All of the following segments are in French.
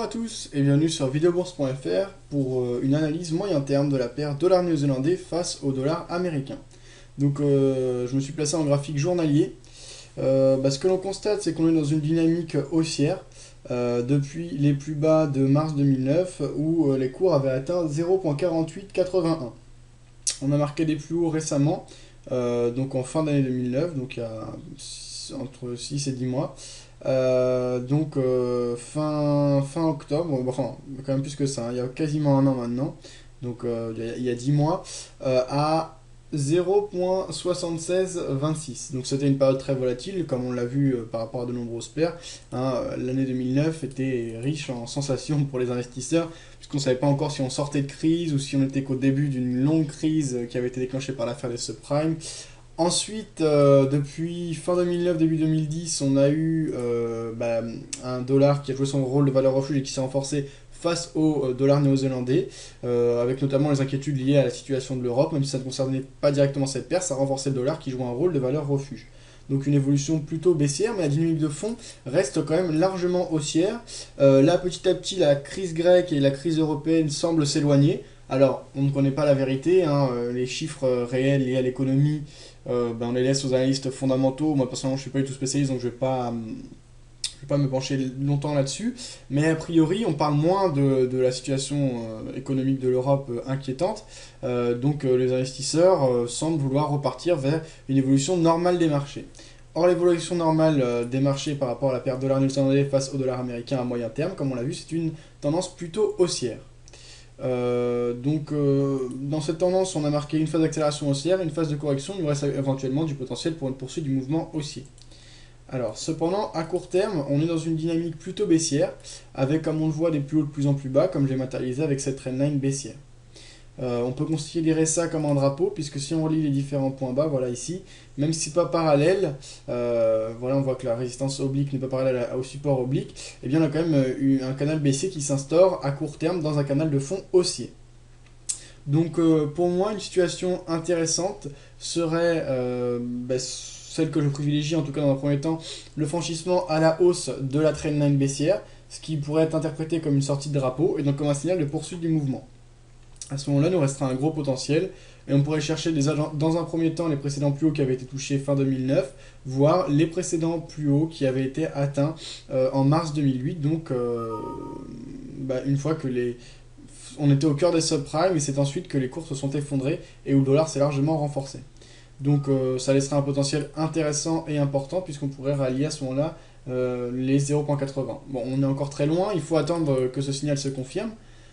tous et bienvenue sur videobourse.fr pour une analyse moyen terme de la paire dollar néo-zélandais face au dollar américain. Donc je me suis placé en graphique journalier. Ce que l'on constate, c'est qu'on est dans une dynamique haussière depuis les plus bas de mars 2009 où les cours avaient atteint 0,4881. On a marqué des plus hauts récemment, donc en fin d'année 2009, donc il y a entre 6 et 10 mois. Fin octobre, bon, enfin quand même plus que ça, hein, il y a quasiment un an maintenant, donc il y a 10 mois, à 0,7626. Donc c'était une période très volatile, comme on l'a vu par rapport à de nombreuses paires. Hein, l'année 2009 était riche en sensations pour les investisseurs, puisqu'on ne savait pas encore si on sortait de crise ou si on était qu'au début d'une longue crise qui avait été déclenchée par l'affaire des subprimes. Ensuite, depuis fin 2009, début 2010, on a eu un dollar qui a joué son rôle de valeur refuge et qui s'est renforcé face au dollar néo-zélandais, avec notamment les inquiétudes liées à la situation de l'Europe, même si ça ne concernait pas directement cette paire, ça a renforcé le dollar qui joue un rôle de valeur refuge. Donc une évolution plutôt baissière, mais la dynamique de fond reste quand même largement haussière. Là, petit à petit, la crise grecque et la crise européenne semblent s'éloigner. Alors, on ne connaît pas la vérité, hein, les chiffres réels liés à l'économie, on les laisse aux analystes fondamentaux. Moi, personnellement, je ne suis pas du tout spécialiste, donc je ne vais pas me pencher longtemps là-dessus. Mais a priori, on parle moins de la situation économique de l'Europe inquiétante. Les investisseurs semblent vouloir repartir vers une évolution normale des marchés. Or, l'évolution normale des marchés par rapport à la paire dollar néo-zélandais face au dollar américain à moyen terme, comme on l'a vu, c'est une tendance plutôt haussière. Dans cette tendance, on a marqué une phase d'accélération haussière, une phase de correction, il nous reste éventuellement du potentiel pour une poursuite du mouvement haussier. Alors, cependant, à court terme, on est dans une dynamique plutôt baissière, avec, comme on le voit, des plus hauts de plus en plus bas, comme je l'ai matérialisé avec cette trendline baissière. On peut considérer ça comme un drapeau, puisque si on relie les différents points bas, voilà ici, même si c'est pas parallèle, voilà, on voit que la résistance oblique n'est pas parallèle au support oblique, et bien on a quand même eu un canal baissier qui s'instaure à court terme dans un canal de fond haussier. Donc pour moi, une situation intéressante serait celle que je privilégie, en tout cas dans un premier temps, le franchissement à la hausse de la trendline baissière, ce qui pourrait être interprété comme une sortie de drapeau, et donc comme un signal de poursuite du mouvement. À ce moment-là, nous restera un gros potentiel et on pourrait chercher dans un premier temps les précédents plus hauts qui avaient été touchés fin 2009, voire les précédents plus hauts qui avaient été atteints en mars 2008. Donc, une fois que on était au cœur des subprimes et c'est ensuite que les cours se sont effondrés et où le dollar s'est largement renforcé. Donc, ça laissera un potentiel intéressant et important puisqu'on pourrait rallier à ce moment-là les 0,80. Bon, on est encore très loin, il faut attendre que ce signal se confirme.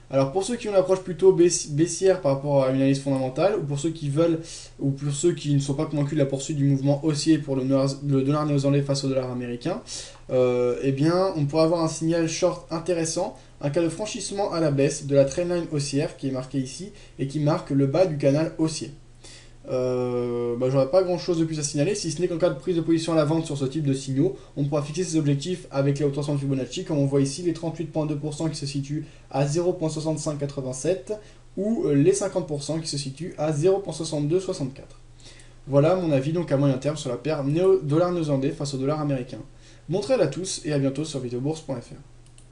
Alors pour ceux qui ont une approche plutôt baissière par rapport à une analyse fondamentale, ou pour ceux qui veulent, ou pour ceux qui ne sont pas convaincus de la poursuite du mouvement haussier pour le dollar néo-zélandais face au dollar américain, on pourrait avoir un signal short intéressant, un cas de franchissement à la baisse de la trendline haussière qui est marqué ici et qui marque le bas du canal haussier. J'aurais pas grand chose de plus à signaler, si ce n'est qu'en cas de prise de position à la vente sur ce type de signaux, on pourra fixer ses objectifs avec les hautes tensions de Fibonacci, comme on voit ici les 38,2% qui se situent à 0,6587 ou les 50% qui se situent à 0,6264. Voilà mon avis donc à moyen terme sur la paire dollar néo-zélandais face au dollar américain. Bon trade à tous et à bientôt sur videobourse.fr.